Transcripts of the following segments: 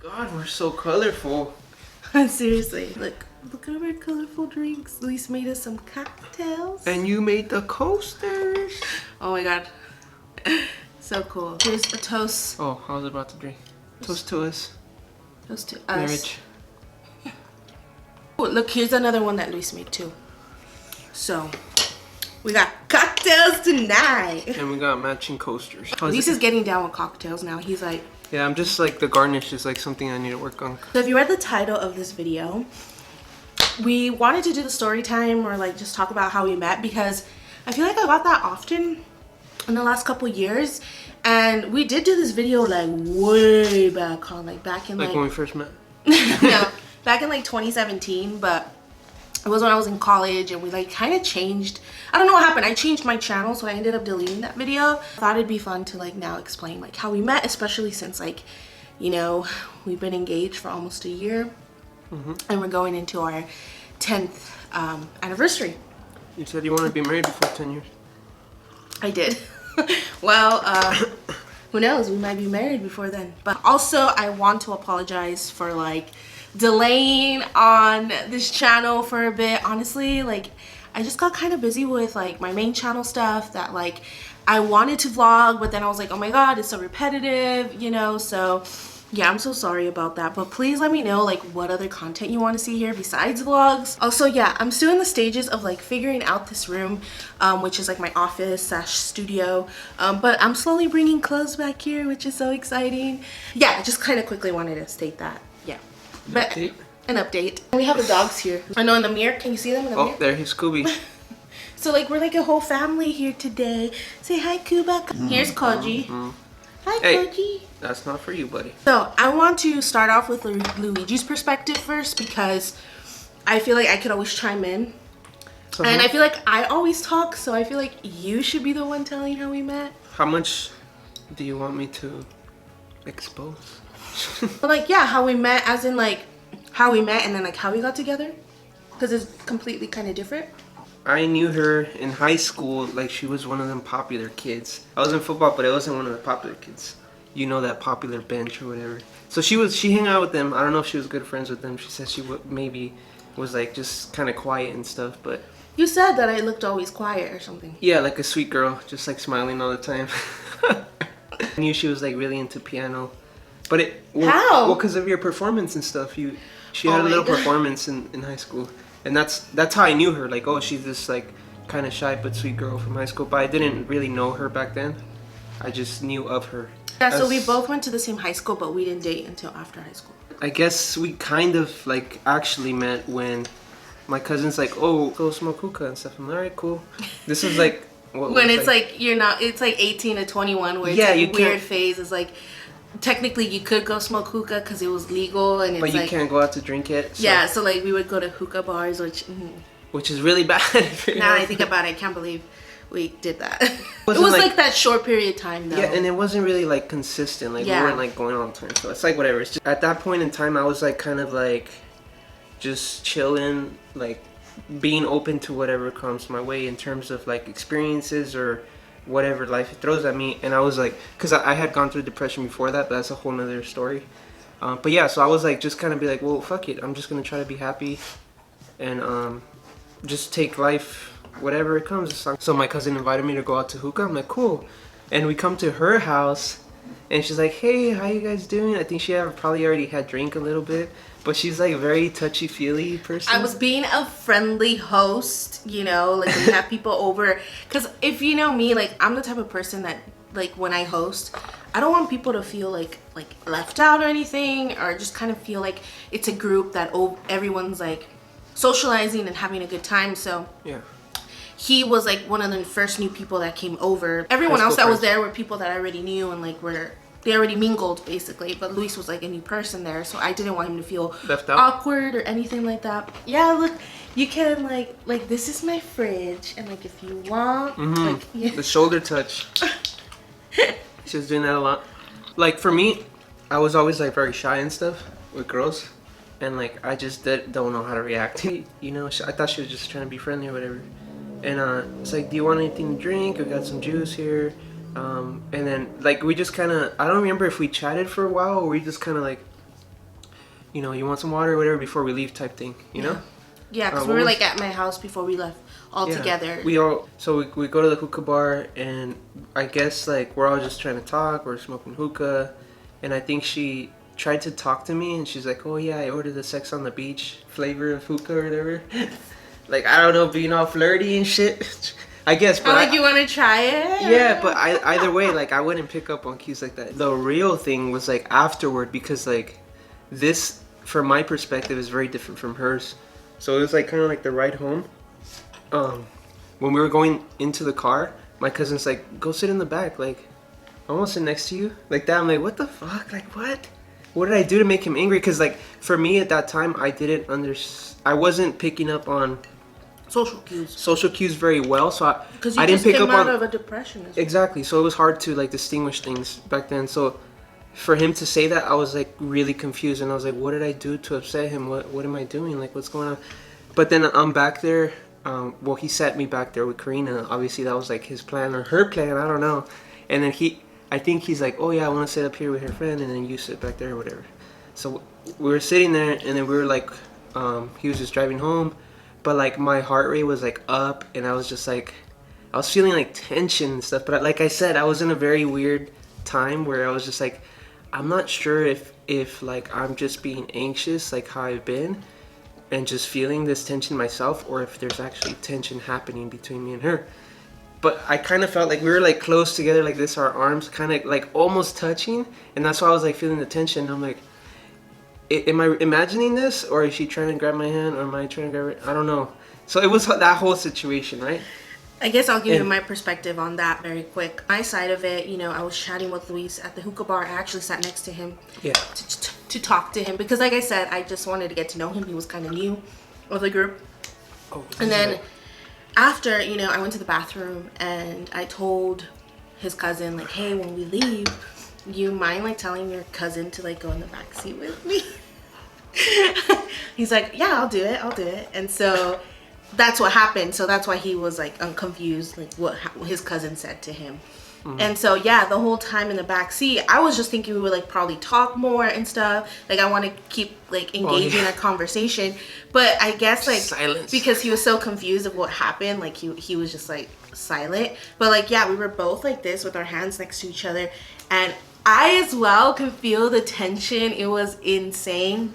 God, we're so colorful. Seriously, look at our colorful drinks. Luis made us some cocktails. And you made the coasters. Oh my god. So cool. Here's a toast. Oh, I was about to drink. Toast to us. Toast to us. Marriage. Oh, look, here's another one that Luis made too. So, we got cocktails tonight. And we got matching coasters. Luis is getting down with cocktails now. He's like... Yeah, I'm just like, the garnish is like something I need to work on. So if you read the title of this video, we wanted to do the story time or like just talk about how we met, because I feel like I got that often in the last couple years. And we did do this video like way back on, like back in like when we first met. No, back in like 2017, but it was when I was in college and we like kind of changed. I don't know what happened. I changed my channel, so I ended up deleting that video. Thought it'd be fun to like now explain like how we met, especially since like, you know, we've been engaged for almost a year and we're going into our 10th anniversary. You said you wanted to be married before 10 years. I did. Well, who knows? We might be married before then. But also, I want to apologize for like delaying on this channel for a bit. Honestly, like I just got kind of busy with like my main channel stuff that like I wanted to vlog, but then I was like, oh my god, it's so repetitive, you know. So yeah, I'm so sorry about that, but please let me know like what other content you want to see here besides vlogs. Also, yeah, I'm still in the stages of like figuring out this room, which is like my office / studio, but I'm slowly bringing clothes back here, which is so exciting. Yeah, I just kind of quickly wanted to state that. Yeah, but an update. We have the dogs here. I know in the mirror. Can you see them in the mirror? Oh, there he's Scooby. So like we're like a whole family here today. Say hi, Kuba. Here's Koji. Hi, Hey. Koji. That's not for you, buddy. So I want to start off with Luigi's perspective first, because I feel like I could always chime in. And I feel like I always talk, so I feel like you should be the one telling how we met. How much do you want me to expose? But like, yeah, how we met, as in like how we met and then like how we got together, because it's completely kind of different. I knew her in high school, like she was one of them popular kids. I was in football, but I wasn't one of the popular kids. You know, that popular bench or whatever. So she hung out with them. I don't know if she was good friends with them. She said she maybe was like just kind of quiet and stuff, but... You said that I looked always quiet or something. Yeah, like a sweet girl, just like smiling all the time. I knew she was like really into piano. But How? Well, because of your performance and stuff. She had a little performance in high school. And that's how I knew her. Like, oh, she's this like kind of shy but sweet girl from high school. But I didn't really know her back then. I just knew of her. Yeah, so we both went to the same high school, but we didn't date until after high school. I guess we kind of like actually met when my cousin's like, oh, go smoke hookah and stuff. I'm like, all right, cool. This is like when it's like you're not. It's like 18 to 21, where it's yeah, like a weird phase. It's like technically you could go smoke hookah because it was legal, and it's but you can't go out to drink it. So. Yeah, so like we would go to hookah bars, which is really bad. Now I think about it, I can't believe we did that. It was like that short period of time though. Yeah, and it wasn't really like consistent. Like we weren't like going all the time. So it's like whatever. It's just, at that point in time, I was like kind of like just chilling, like being open to whatever comes my way in terms of like experiences or whatever life throws at me. And I was like, because I had gone through depression before that, but that's a whole nother story. But yeah, so I was like just kind of be like, well, fuck it. I'm just gonna try to be happy and just take life whatever it comes. So my cousin invited me to go out to hookah. I'm like, cool. And we come to her house and she's like, hey, how you guys doing? I think she probably already had drink a little bit, but she's like a very touchy-feely person. I was being a friendly host, you know, like when you have people over. Because if you know me, like I'm the type of person that like when I host, I don't want people to feel like left out or anything, or just kind of feel like it's a group that everyone's like socializing and having a good time. So yeah. He was like one of the first new people that came over. Everyone else that was there were people that I already knew and like they already mingled basically. But Luis was like a new person there, so I didn't want him to feel left out, awkward or anything like that. Yeah, look, you can like this is my fridge, and like if you want, like yeah. The shoulder touch. She was doing that a lot. Like for me, I was always like very shy and stuff with girls, and like I just don't know how to react. You know, I thought she was just trying to be friendly or whatever. And it's like, do you want anything to drink? We got some juice here. And then like we just kind of, I don't remember if we chatted for a while or we just kind of like you know, you want some water or whatever before we leave type thing, you know? Yeah, because we were like at my house before we left all together. We go to the hookah bar, and I guess like we're all just trying to talk, we're smoking hookah, and I think she tried to talk to me, and she's like, oh yeah, I ordered the Sex on the Beach flavor of hookah or whatever. Like, I don't know, being all flirty and shit. I guess, but like, you want to try it? Yeah, but either way, like, I wouldn't pick up on cues like that. The real thing was like afterward, because like this, from my perspective, is very different from hers. So it was like kind of like the ride home. When we were going into the car, my cousin's like, go sit in the back, like, I won't sit next to you, like that. I'm like, what the fuck, like what did I do to make him angry? Because like for me at that time, I wasn't picking up on social cues very well, so I didn't pick up on out of a depression as well. Exactly. So it was hard to like distinguish things back then. So for him to say that, I was like really confused, and I was like, what did I do to upset him? What am I doing? Like, what's going on? But then I'm back there. Well, he sat me back there with Karina. Obviously, that was like his plan or her plan. I don't know. And then I think he's like, oh yeah, I want to sit up here with her friend, and then you sit back there or whatever. So we were sitting there, and then we were like, he was just driving home, but like my heart rate was like up, and I was just like, I was feeling like tension and stuff. But like I said, I was in a very weird time where I was just like, I'm not sure if like I'm just being anxious, like how I've been, and just feeling this tension myself, or if there's actually tension happening between me and her. But I kind of felt like we were like close together like this, our arms kind of like almost touching, and that's why I was like feeling the tension. I'm like, am I imagining this, or is she trying to grab my hand, or am I trying to grab her? I don't know. So it was that whole situation, right? I guess I'll give you my perspective on that very quick. My side of it, you know, I was chatting with Luis at the hookah bar. I actually sat next to him to talk to him because, like I said, I just wanted to get to know him. He was kind of new with the group. Oh, and then after, you know, I went to the bathroom and I told his cousin, like, hey, when we leave, you mind like telling your cousin to like go in the back seat with me? He's like, yeah, I'll do it. And so that's what happened. So that's why he was like confused, like what his cousin said to him. Mm-hmm. And so yeah, the whole time in the back seat, I was just thinking we would like probably talk more and stuff. Like I want to keep like engaging in a conversation, but I guess like silence, because he was so confused of what happened. Like he was just like silent. But like yeah, we were both like this with our hands next to each other, and I as well could feel the tension. It was insane.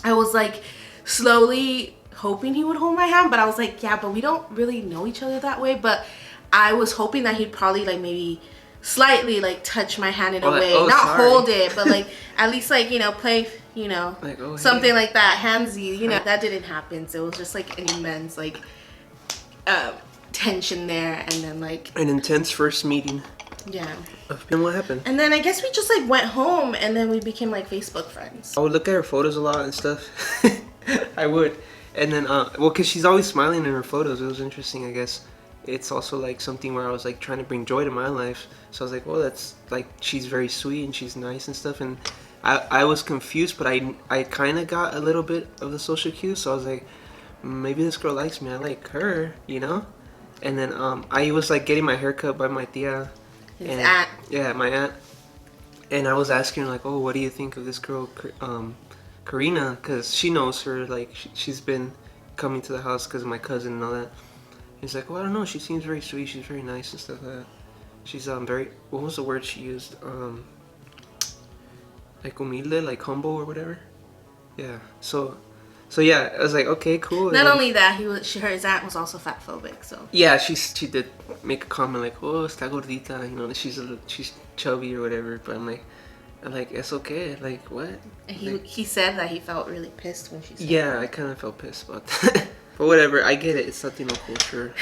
I was like slowly hoping he would hold my hand, but I was like, yeah, but we don't really know each other that way. But I was hoping that he'd probably like maybe slightly like touch my hand in a way, not hold it, but like at least like, you know, play, you know, like, something like that, handsy, you know. That didn't happen. So it was just like an immense like tension there, and then like an intense first meeting. Yeah. And what happened? And then I guess we just like went home, and then we became like Facebook friends. I would look at her photos a lot and stuff. I would. And then, well, because she's always smiling in her photos. It was interesting, I guess. It's also like something where I was like trying to bring joy to my life. So I was like, well, that's like, she's very sweet and she's nice and stuff. And I was confused, but I kind of got a little bit of the social cues. So I was like, maybe this girl likes me. I like her, you know? And then I was like getting my hair cut by my tia. His aunt. Yeah, my aunt. And I was asking her like, oh, what do you think of this girl, Karina? Because she knows her, like she's been coming to the house because of my cousin and all that. He's like, well, I don't know, she seems very sweet, she's very nice and stuff like that. She's very, what was the word she used? Like humilde, like humble or whatever. Yeah. So yeah, I was like, okay, cool. Not only that, his aunt was also fat phobic, so. Yeah, she did make a comment like, oh, está gordita, you know, she's chubby or whatever. But I'm like, it's okay. Like, what? And he said that he felt really pissed when she said yeah, that. I kind of felt pissed about that. But whatever, I get it. It's Latino culture,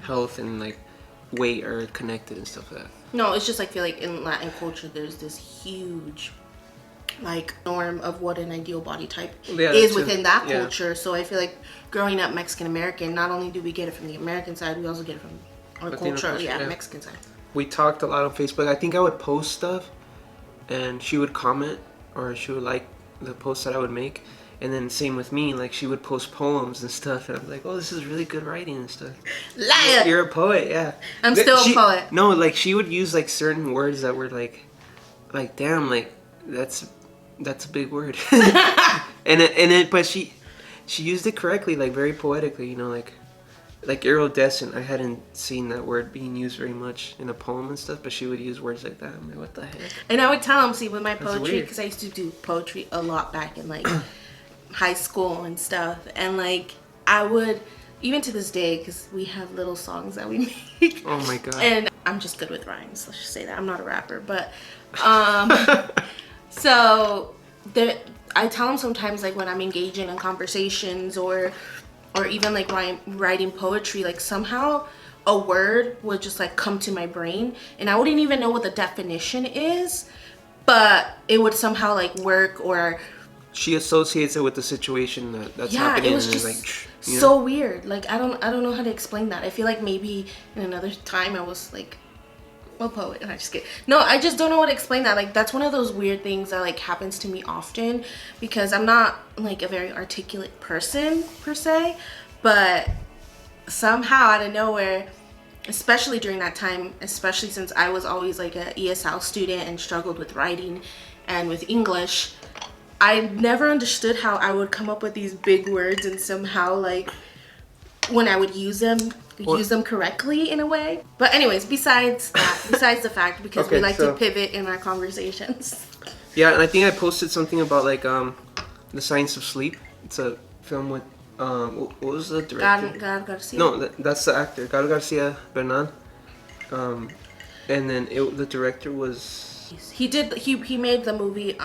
health, and like weight are connected and stuff like that. No, it's just like, I feel like in Latin culture, there's this huge like norm of what an ideal body type is within that culture. So I feel like growing up Mexican American, not only do we get it from the American side, we also get it from our culture, Mexican side. We talked a lot on Facebook. I think I would post stuff, and she would comment, or she would like the posts that I would make. And then same with me, like she would post poems and stuff, and I'm like, oh, this is really good writing and stuff. Liar! You're a poet, yeah. I'm still a poet. No, like she would use like certain words that were like damn, like that's That's a big word. But she used it correctly, like very poetically, you know, like iridescent. I hadn't seen that word being used very much in a poem and stuff, but she would use words like that. I'm like, what the heck? And I would tell him, see, with my poetry, because I used to do poetry a lot back in like high school and stuff, and like I would, even to this day, because we have little songs that we make. Oh my god! And I'm just good with rhymes. Let's just say that I'm not a rapper, but so there, I tell him sometimes, like when I'm engaging in conversations or even like writing poetry, like somehow a word would just like come to my brain and I wouldn't even know what the definition is, but it would somehow like work. Or she associates it with the situation that's happening. It was just like, so weird. Like I don't know how to explain that. I feel like maybe in another time I was like a poet. I just kidding. No, I just don't know what to explain that. Like that's one of those weird things that like happens to me often because I'm not like a very articulate person per se, but somehow out of nowhere, especially during that time, especially since I was always like a ESL student and struggled with writing and with English, I never understood how I would come up with these big words and somehow like when I would use them correctly in a way. But anyways, besides the fact, because we like to pivot in our conversations. Yeah, and I think I posted something about like The Science of Sleep. It's a film with what was the director? Gael Garcia. No, that's the actor, Gael Garcia Bernal. And then the director was. He made the movie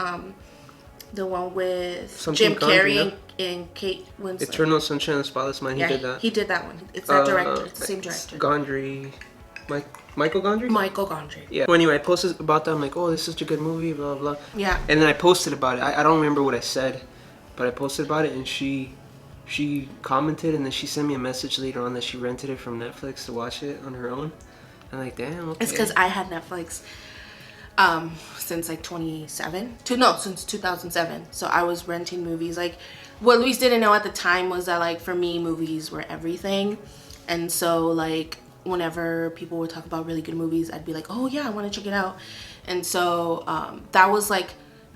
the one with Something Jim Carrey and Kate Winslet. Eternal Sunshine of the Spotless Mind. He did that. He did that one. It's that director. It's the same director. Gondry. Michael Gondry? Michael Gondry. Yeah. So anyway, I posted about that. I'm like, oh, this is such a good movie, blah, blah, blah. Yeah. And then I posted about it. I don't remember what I said, but I posted about it, and she commented, and then she sent me a message later on that she rented it from Netflix to watch it on her own. I'm like, damn, okay. It's because I had Netflix since like since 2007. So I was renting movies. Like what Luis didn't know at the time was that like for me movies were everything. And so like whenever people would talk about really good movies, I'd be like, oh yeah, I want to check it out. And so that was like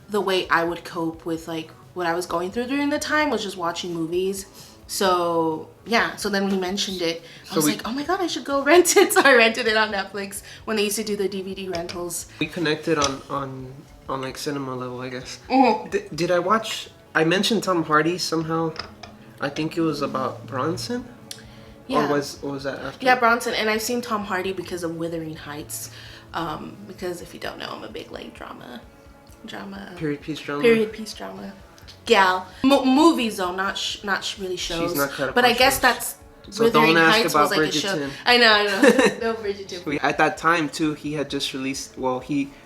the way I would cope with like what I was going through during the time, was just watching movies. So yeah, so then when he mentioned it, I was like, oh my god, I should go rent it. So I rented it on Netflix when they used to do the DVD rentals. We connected on like cinema level, I guess. Mm-hmm. Did I watch? I mentioned Tom Hardy somehow. I think it was about Bronson. Yeah. Or was that after? Yeah, Bronson. And I've seen Tom Hardy because of Wuthering Heights. Because if you don't know, I'm a big like drama. Period piece drama. Gal. Movies though, not really shows. She's not cut up but on I guess shows. That's So Wuthering don't ask Heights about was like Bridgerton. a show. I know. No Bridgerton. At that time too, he had just released. Well,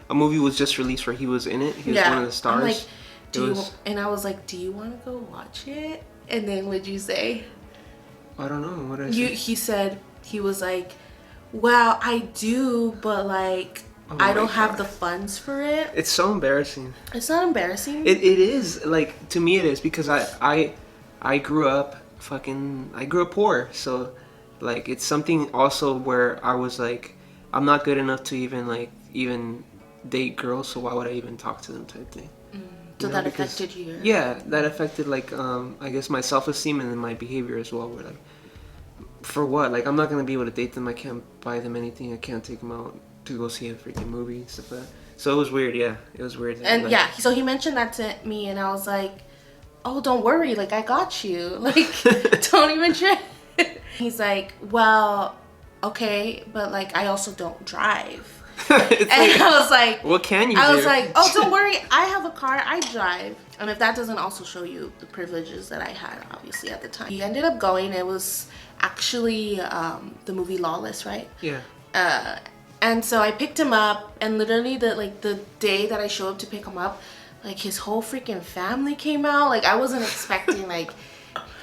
a movie was just released where he was in it. He was one of the stars. I'm like, and I was like, do you want to go watch it? And then what'd you say? I don't know. What did I say? He said, he was like, well, I do, but like, I don't have the funds for it. It's so embarrassing. It's not embarrassing. It is, like, to me it is, because I grew up poor, so like it's something also where I was like, I'm not good enough to even date girls, so why would I even talk to them type thing. So that affected you? Yeah, that affected like I guess my self-esteem and then my behavior as well. Where like, for what? Like, I'm not gonna be able to date them. I can't buy them anything. I can't take them out to go see a freaking movie and stuff like that. So it was weird. Yeah, it was weird. And like, yeah, so he mentioned that to me, and I was like, oh, don't worry. Like, I got you. Like, don't even try. He's like, well, okay, but like, I also don't drive. And I was like, what can you do? I was like, oh, don't worry, I have a car, I drive. And if that doesn't also show you the privileges that I had, obviously, at the time. He ended up going. It was actually the movie Lawless, right? Yeah. And so I picked him up, and literally the day that I showed up to pick him up, like his whole freaking family came out. Like, I wasn't expecting like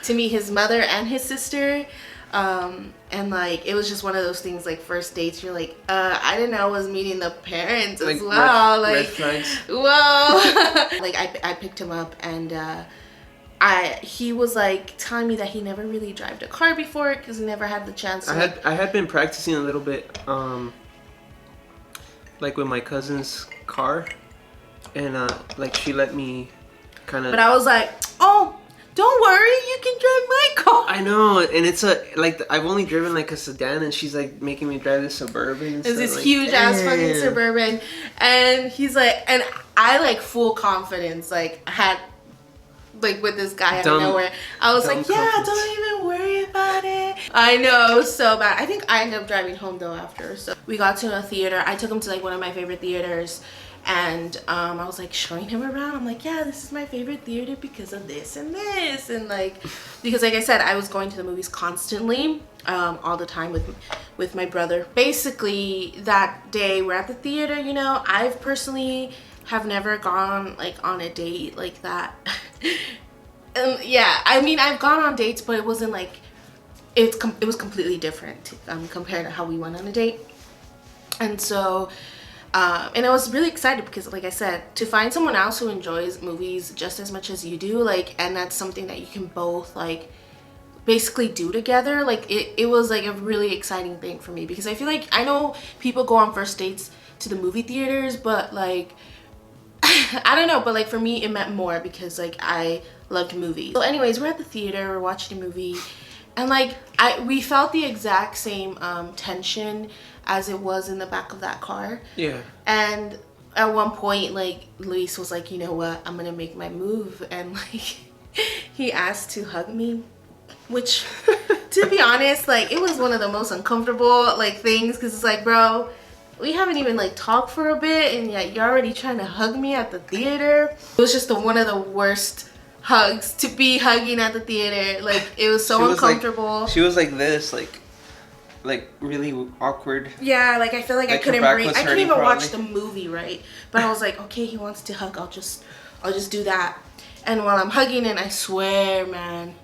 to meet his mother and his sister. And like, it was just one of those things, like first dates, you're like, I didn't know I was meeting the parents as well. Red flags. Whoa. Like, I picked him up, and he was like telling me that he never really drove a car before because he never had the chance to. I had been practicing a little bit, like with my cousin's car, and like she let me kind of. But I was like, oh, don't worry, you can drive my car. I know, and it's like I've only driven like a sedan, and she's like making me drive this Suburban. It's this like, huge ass fucking Suburban, and he's like, and I like full confidence, like had. Like with this guy out of nowhere, I was like, yeah, don't even worry about it. I know, so bad. I think I ended up driving home though after. So we got to a theater. I took him to like one of my favorite theaters, and I was like showing him around. I'm like, yeah, this is my favorite theater because of this and this, and like because like I said, I was going to the movies constantly, all the time with my brother. Basically, that day we're at the theater. You know, I've personally have never gone like on a date like that. Yeah, I mean I've gone on dates, but it wasn't like it was completely different compared to how we went on a date. And so and I was really excited because like I said, to find someone else who enjoys movies just as much as you do, like, and that's something that you can both like basically do together, like it was like a really exciting thing for me, because I feel like I know people go on first dates to the movie theaters, but like I don't know, but like for me it meant more because like I loved movies. So anyways, we're at the theater, we're watching a movie, and like we felt the exact same tension as it was in the back of that car. Yeah. And at one point, like Luis was like, you know what, I'm gonna make my move, and like he asked to hug me, which to be honest, like it was one of the most uncomfortable like things, because it's like, bro, we haven't even like talked for a bit and yet you're already trying to hug me at the theater. It was just one of the worst hugs to be hugging at the theater. Like it was so uncomfortable. She was like this, like really awkward. Yeah, like I feel like I couldn't breathe. I couldn't even watch the movie, right? But I was like, okay, he wants to hug, I'll just do that. And while I'm hugging it, I swear, man,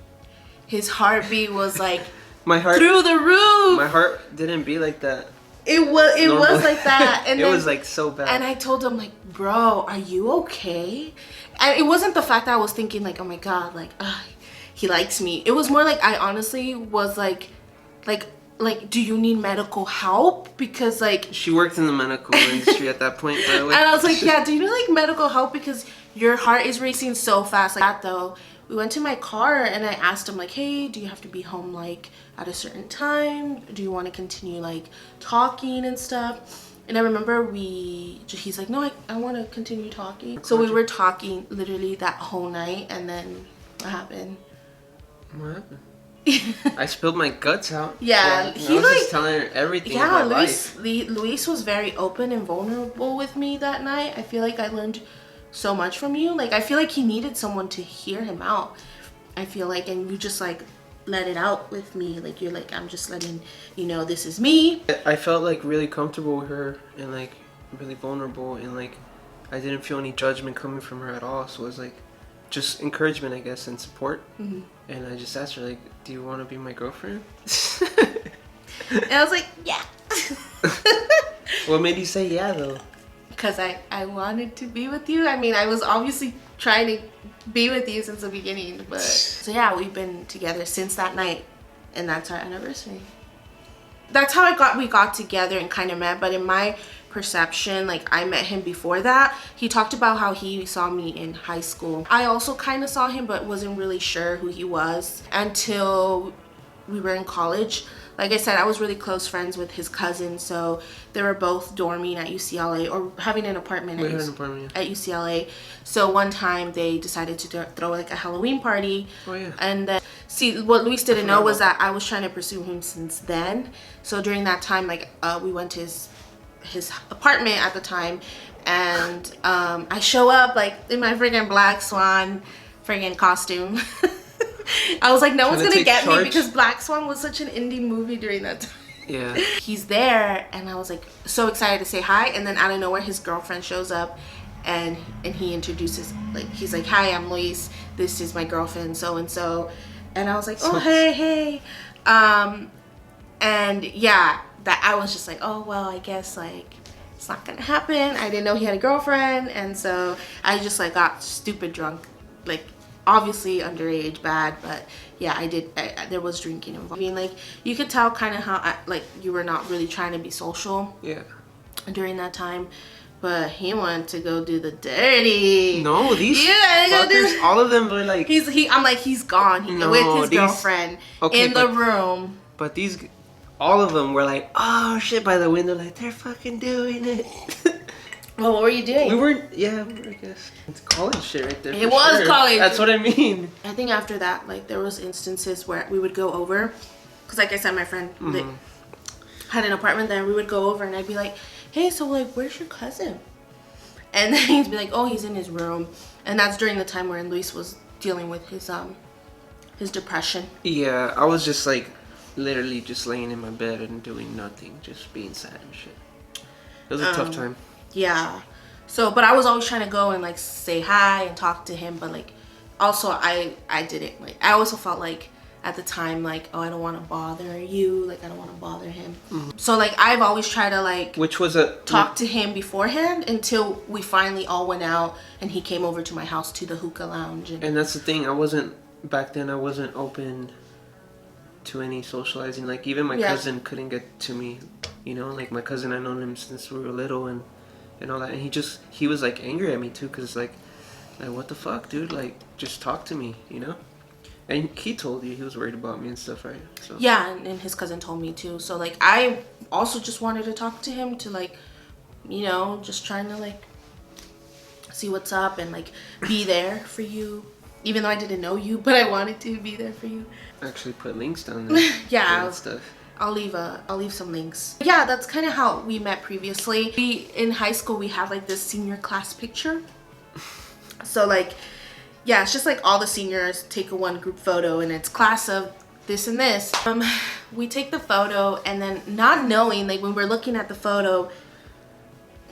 his heartbeat was like my heart through the roof. My heart didn't beat like that. It was like that, and it was like so bad. And I told him like, bro, are you okay? And it wasn't the fact that I was thinking like, oh my god, like he likes me. It was more like I honestly was like, do you need medical help? Because like she worked in the medical industry at that point, by the way. And I was like, yeah, do you need like medical help because your heart is racing so fast? Like that though. We went to my car and I asked him like, hey, do you have to be home like at a certain time? Do you want to continue like talking and stuff? And I remember he's like, no, I want to continue talking. So we were talking literally that whole night, and then what happened? What happened? I spilled my guts out. Yeah, he was just telling her everything. Yeah, Luis was very open and vulnerable with me that night. I feel like I learned so much from you. Like I feel like he needed someone to hear him out. I feel like, and you just like let it out with me. Like you're like, I'm just letting you know this is me. I felt like really comfortable with her and like really vulnerable, and like I didn't feel any judgment coming from her at all. So it was like just encouragement, I guess, and support. Mm-hmm. And I just asked her like, do you want to be my girlfriend? And I was like, yeah. What made you say yeah though? Because I wanted to be with you. I mean, I was obviously trying to be with you since the beginning, but so yeah, we've been together since that night, and that's our anniversary. That's how we got together and kind of met. But in my perception, like I met him before that. He talked about how he saw me in high school. I also kind of saw him, but wasn't really sure who he was until we were in college. Like I said, I was really close friends with his cousin, so they were both dorming at UCLA, or having an apartment at UCLA. So one time they decided to throw like a Halloween party. Oh yeah. And then, see, what Luis didn't know was that I was trying to pursue him since then. So during that time, like we went to his apartment at the time, and I show up like in my freaking Black Swan freaking costume. I was like, no one's gonna get me because Black Swan was such an indie movie during that time. Yeah. He's there, and I was like so excited to say hi, and then out of nowhere his girlfriend shows up, and he introduces, like, he's like, hi, I'm Luis, this is my girlfriend so and so, and I was like, oh hey. And yeah, that I was just like, oh well, I guess like it's not gonna happen. I didn't know he had a girlfriend, and so I just like got stupid drunk, like obviously underage, bad, but yeah, there was drinking involved. I mean, like you could tell kind of how like you were not really trying to be social. Yeah. During that time, But he wanted to go do the dirty. No, these fuckers, all of them were like... I'm like, he's gone with his girlfriend in the room. But all of them were like, oh shit, by the window, like, they're fucking doing it. Well, what were you doing? We were, I guess. It's college shit right there. It was college. That's what I mean. I think after that, like, there was instances where we would go over. Because, like I said, my friend had an apartment there. We would go over and I'd be like, hey, so, like, where's your cousin? And then he'd be like, oh, he's in his room. And that's during the time where Luis was dealing with his depression. Yeah, I was just, like, literally just laying in my bed and doing nothing. Just being sad and shit. It was a tough time. Yeah. So, but I was always trying to go and, like, say hi and talk to him. But, like, also, I didn't. Like, I also felt like, at the time, like, oh, I don't want to bother you, like, I don't want to bother him. So, like, I've always tried to, like, talk to him beforehand until we finally all went out and he came over to my house to the hookah lounge. And that's the thing, back then I wasn't open to any socializing. Like, even my cousin couldn't get to me, you know, like, my cousin, I've known him since we were little and all that, and he was, like, angry at me too, because, like, what the fuck, dude, like, just talk to me, you know? And he told you he was worried about me and stuff, right? So. Yeah, and his cousin told me too. So, like, I also just wanted to talk to him to, like, you know, just trying to, like, see what's up and, like, be there for you. Even though I didn't know you, but I wanted to be there for you. Actually put links down there. Yeah. Stuff. I'll leave some links. Yeah, that's kind of how we met previously. In high school, we have, like, this senior class picture. So, like... yeah, it's just like all the seniors take a one group photo and it's class of this and this. We take the photo and then not knowing, like, when we're looking at the photo,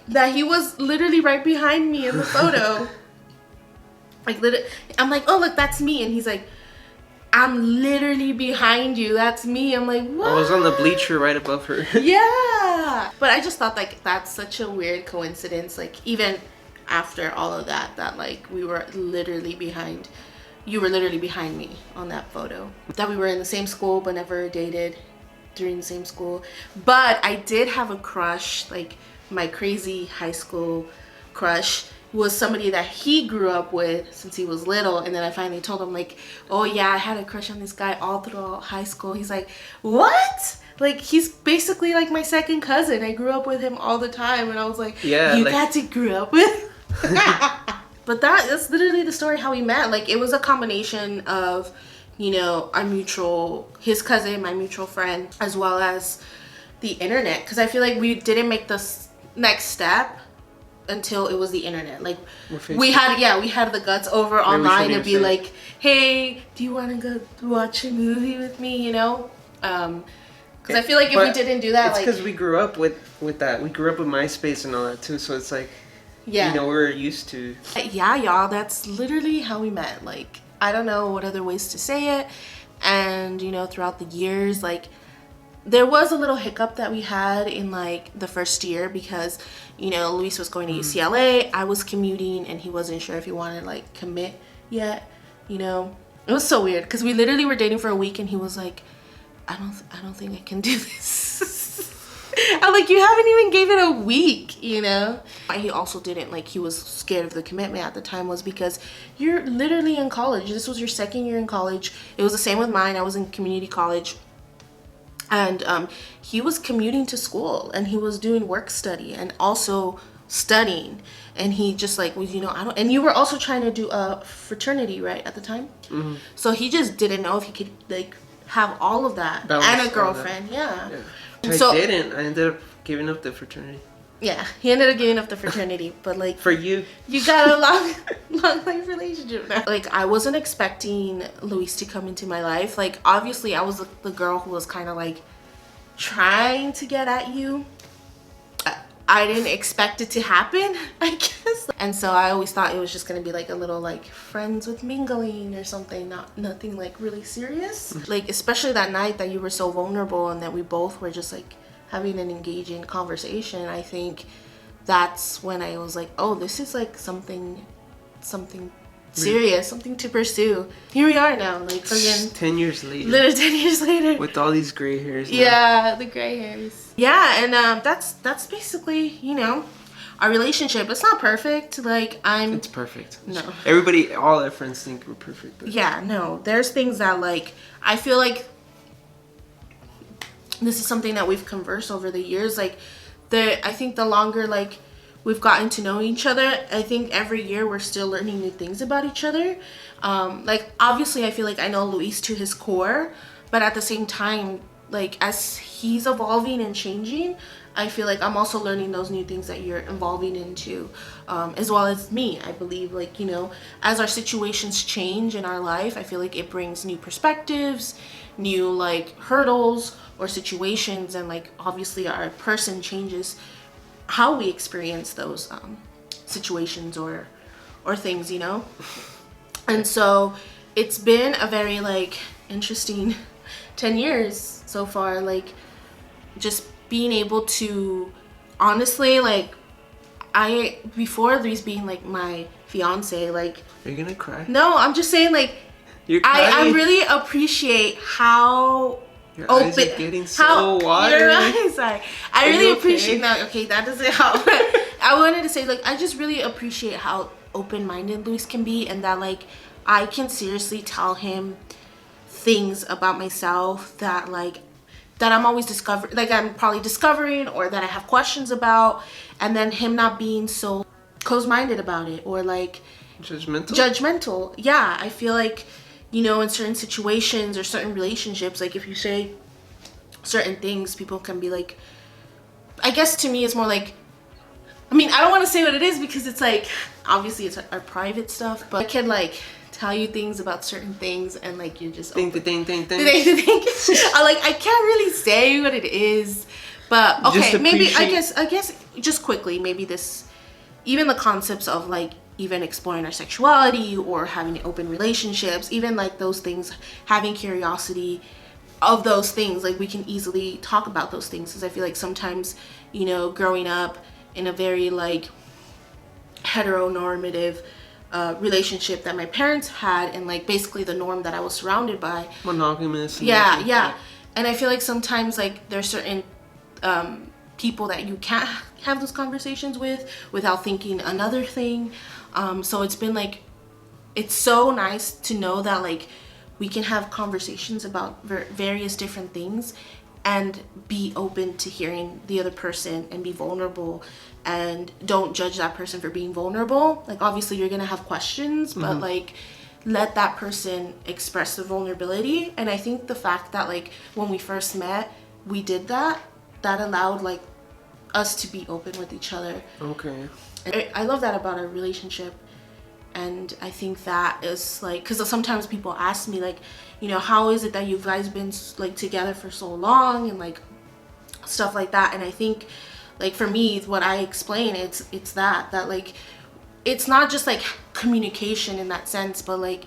that he was literally right behind me in the photo. Like, I'm like, oh, look, that's me. And he's like, I'm literally behind you. That's me. I'm like, what? I was on the bleacher right above her. Yeah. But I just thought, like, that's such a weird coincidence. Like, even... after all of that, like, you were literally behind me on that photo. That we were in the same school but never dated during the same school. But I did have a crush, like, my crazy high school crush was somebody that he grew up with since he was little. And then I finally told him, like, oh yeah, I had a crush on this guy all throughout high school. He's like, what? Like, he's basically like my second cousin. I grew up with him all the time. And I was like, yeah, you got to grow up with. But that's literally the story how we met. Like, it was a combination of, you know, his cousin, my mutual friend, as well as the internet. Because I feel like we didn't make this next step until it was the internet. Like, we had the guts over online to be like, hey, do you want to go watch a movie with me, you know? Because I feel like if we didn't do that, it's because we grew up with that. We grew up with MySpace and all that too, so it's like, yeah, you know, we're used to. Yeah, y'all, that's literally how we met. Like, I don't know what other ways to say it. And, you know, throughout the years, like, there was a little hiccup that we had in, like, the first year because, you know, Luis was going to UCLA, I was commuting, and he wasn't sure if he wanted to, like, commit yet, you know. It was so weird because we literally were dating for a week and he was like, I don't think I can do this. I'm like, you haven't even gave it a week, you know? He also didn't, like, he was scared of the commitment at the time was because you're literally in college. This was your second year in college. It was the same with mine. I was in community college. And he was commuting to school and he was doing work study and also studying. And he just, like, was, you know, and you were also trying to do a fraternity, right, at the time? Mm-hmm. So he just didn't know if he could, like, have all of that and a girlfriend. Yeah. I ended up giving up the fraternity. Yeah, he ended up giving up the fraternity, but, like, for you got a long life relationship now. Like, I wasn't expecting Luis to come into my life. Like, obviously I was the girl who was kind of, like, trying to get at you. I didn't expect it to happen, I guess. And so I always thought it was just gonna be like a little, like, friends with mingling or something, nothing like really serious. Like, especially that night that you were so vulnerable and that we both were just, like, having an engaging conversation. I think that's when I was like, oh, this is, like, something serious, something to pursue. Here we are now, like, again, 10 years later. Literally 10 years later. With all these gray hairs now. Yeah, the gray hairs. Yeah, and that's basically, you know, our relationship, it's not perfect. Like, It's perfect. No. Everybody, all our friends think we're perfect. But... Yeah, no. There's things that, like, I feel like this is something that we've conversed over the years. Like, I think the longer, like, we've gotten to know each other, I think every year we're still learning new things about each other. Like, obviously, I feel like I know Luis to his core, but at the same time, like, as he's evolving and changing, I feel like I'm also learning those new things that you're evolving into, as well as me. I believe, like, you know, as our situations change in our life, I feel like it brings new perspectives, new, like, hurdles or situations, and, like, obviously our person changes how we experience those situations or things, you know. And so it's been a very, like, interesting 10 years so far, like, just being able to, honestly, like, before Luis being, like, my fiance, like... Are you gonna cry? No, I'm just saying, like, I really appreciate how your eyes are getting so watery. Your eyes are. I really appreciate that. Okay, that doesn't help. I wanted to say, like, I just really appreciate how open-minded Luis can be, and that, like, I can seriously tell him things about myself that, like, that I'm always I'm probably discovering, or that I have questions about, and then him not being so close-minded about it, or, like, judgmental. Yeah, I feel like, you know, in certain situations or certain relationships, like, if you say certain things, people can be like, I guess to me it's more like, I mean, I don't want to say what it is because it's like, obviously it's our private stuff, but I can, like, tell you things about certain things, and, like, you're just think. I can't really say what it is, but okay, maybe I guess just quickly, maybe this, even the concepts of, like, even exploring our sexuality or having open relationships, even, like, those things, having curiosity of those things, like, we can easily talk about those things, because I feel like sometimes, you know, growing up in a very, like, heteronormative relationship that my parents had, and, like, basically the norm that I was surrounded by, monogamous, yeah, and I feel like sometimes, like, there's certain people that you can't have those conversations with without thinking another thing, so it's been, like, it's so nice to know that, like, we can have conversations about various different things and be open to hearing the other person and be vulnerable, and don't judge that person for being vulnerable. Like, obviously you're gonna have questions, but like, let that person express their vulnerability. And I think the fact that, like, when we first met, we did that allowed, like, us to be open with each other. Okay. I love that about our relationship. And I think that is, like, because sometimes people ask me, like, you know, how is it that you guys been, like, together for so long, and, like, stuff like that. And I think, like, for me, what I explain, it's that like, it's not just, like, communication in that sense, but, like,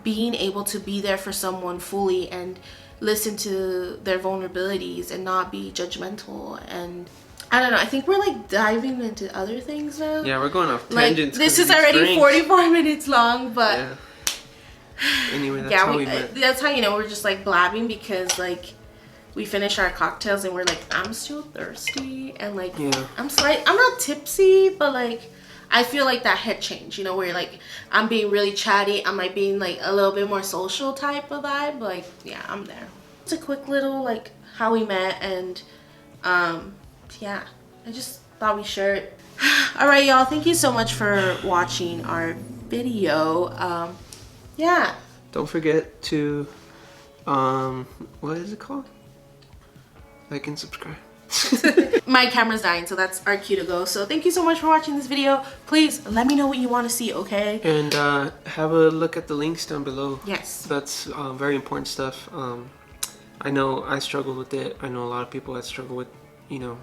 being able to be there for someone fully and listen to their vulnerabilities and not be judgmental. And I don't know, I think we're, like, diving into other things now. Yeah, we're going off like, tangents. This is already 44 minutes long, but yeah. Anyway, that's how we met. That's how, you know, we're just, like, blabbing because, like, we finish our cocktails and we're like, I'm still thirsty, and, like, yeah. I'm not tipsy, but, like, I feel like that head change, you know, where, like, I'm being really chatty, I'm, like, being, like, a little bit more social type of vibe, but, like, yeah, I'm there. It's a quick little, like, how we met, and yeah, I just thought we shared. All right, y'all, thank you so much for watching our video. Yeah, don't forget to what is it called? Like and subscribe. My camera's dying, so that's our cue to go. So thank you so much for watching this video. Please let me know what you want to see, okay? And have a look at the links down below. Yes, that's very important stuff. I know I struggle with it. I know a lot of people that struggle with, you know,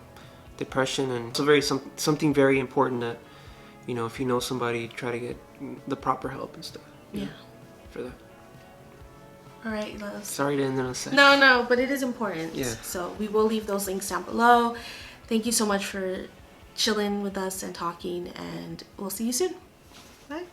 depression, and it's something very important that, you know, if you know somebody, try to get the proper help and stuff. Yeah, for that. All right, love. Sorry to end on a second. No, but it is important. Yeah. So we will leave those links down below. Thank you so much for chilling with us and talking, and we'll see you soon. Bye.